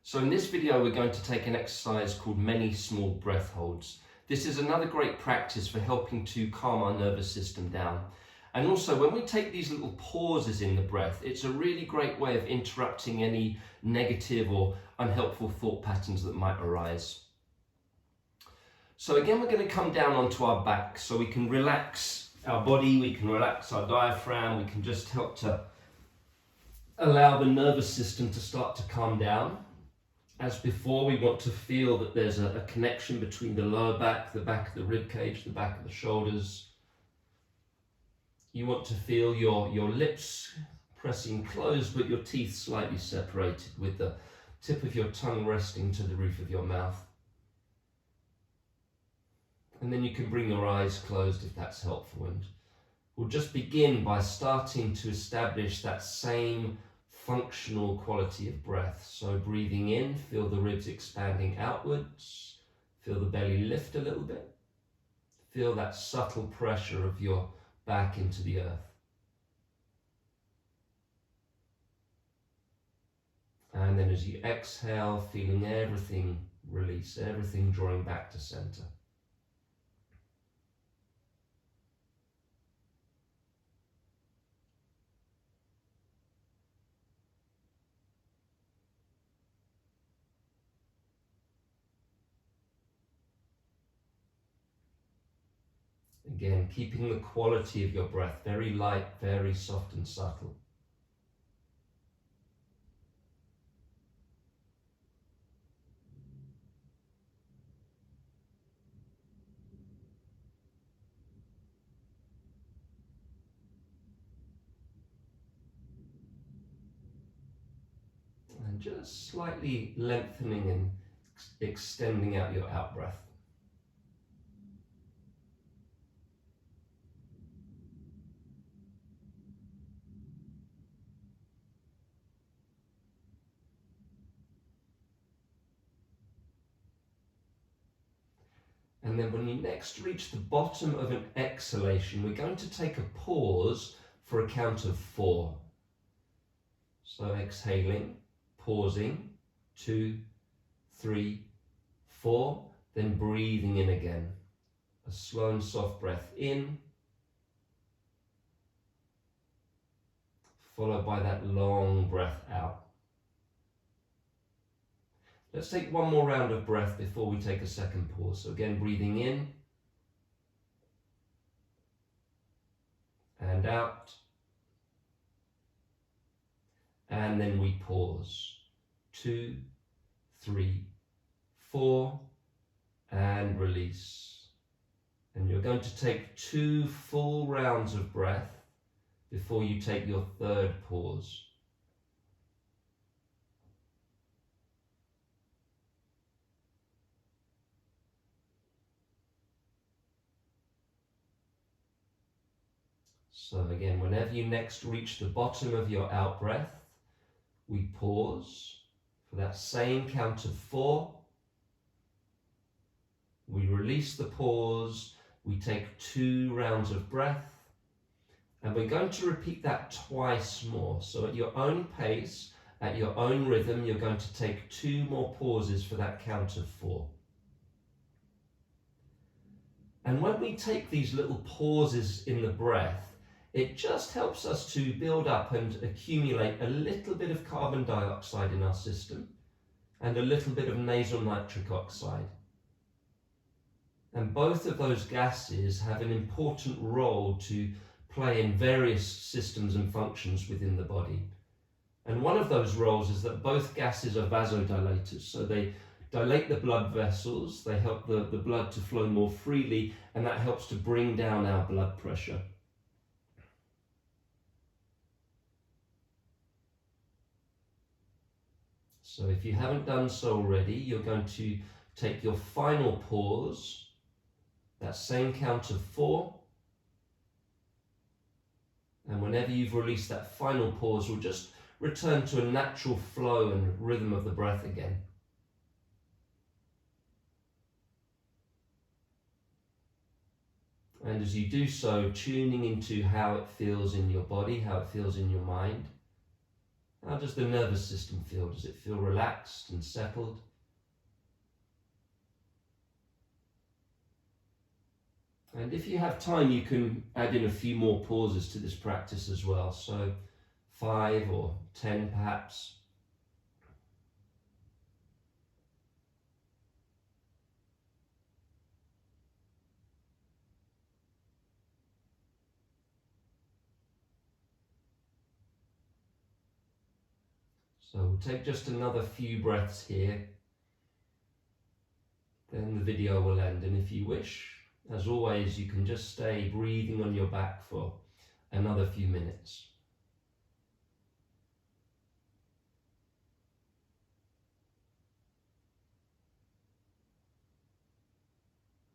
So in this video we're going to take an exercise called many small breath holds. This is another great practice for helping to calm our nervous system down. And also when we take these little pauses in the breath, it's a really great way of interrupting any negative or unhelpful thought patterns that might arise. So again, we're going to come down onto our back so we can relax our body, we can relax our diaphragm, we can just help to allow the nervous system to start to calm down. As before, we want to feel that there's a connection between the lower back, the back of the rib cage, the back of the shoulders. You want to feel your lips pressing closed but your teeth slightly separated, with the tip of your tongue resting to the roof of your mouth. And then you can bring your eyes closed if that's helpful, and we'll just begin by starting to establish that same functional quality of breath. So breathing in, feel the ribs expanding outwards, feel the belly lift a little bit, feel that subtle pressure of your back into the earth. And then as you exhale, feeling everything release, everything drawing back to center. Again, keeping the quality of your breath very light, very soft and subtle. And just slightly lengthening and extending out your out breath. And then when you next reach the bottom of an exhalation, we're going to take a pause for a count of 4. So exhaling, pausing, 2, 3, 4, then breathing in again. A slow and soft breath in, followed by that long breath out. Let's take one more round of breath before we take a second pause. So again, breathing in and out, and then we pause. 2, 3, 4, and release. And you're going to take 2 full rounds of breath before you take your third pause. So again, whenever you next reach the bottom of your out breath, we pause for that same count of 4. We release the pause, we take 2 rounds of breath, and we're going to repeat that twice more. So at your own pace, at your own rhythm, you're going to take 2 more pauses for that count of 4. And when we take these little pauses in the breath, it just helps us to build up and accumulate a little bit of carbon dioxide in our system and a little bit of nasal nitric oxide. And both of those gases have an important role to play in various systems and functions within the body. And one of those roles is that both gases are vasodilators, so they dilate the blood vessels, they help the blood to flow more freely, and that helps to bring down our blood pressure. So if you haven't done so already, you're going to take your final pause, that same count of 4, and whenever you've released that final pause, we'll just return to a natural flow and rhythm of the breath again. And as you do so, tuning into how it feels in your body, how it feels in your mind. How does the nervous system feel? Does it feel relaxed and settled? And if you have time, you can add in a few more pauses to this practice as well. So 5 or 10 perhaps. So we'll take just another few breaths here. Then the video will end, and if you wish, as always, you can just stay breathing on your back for another few minutes.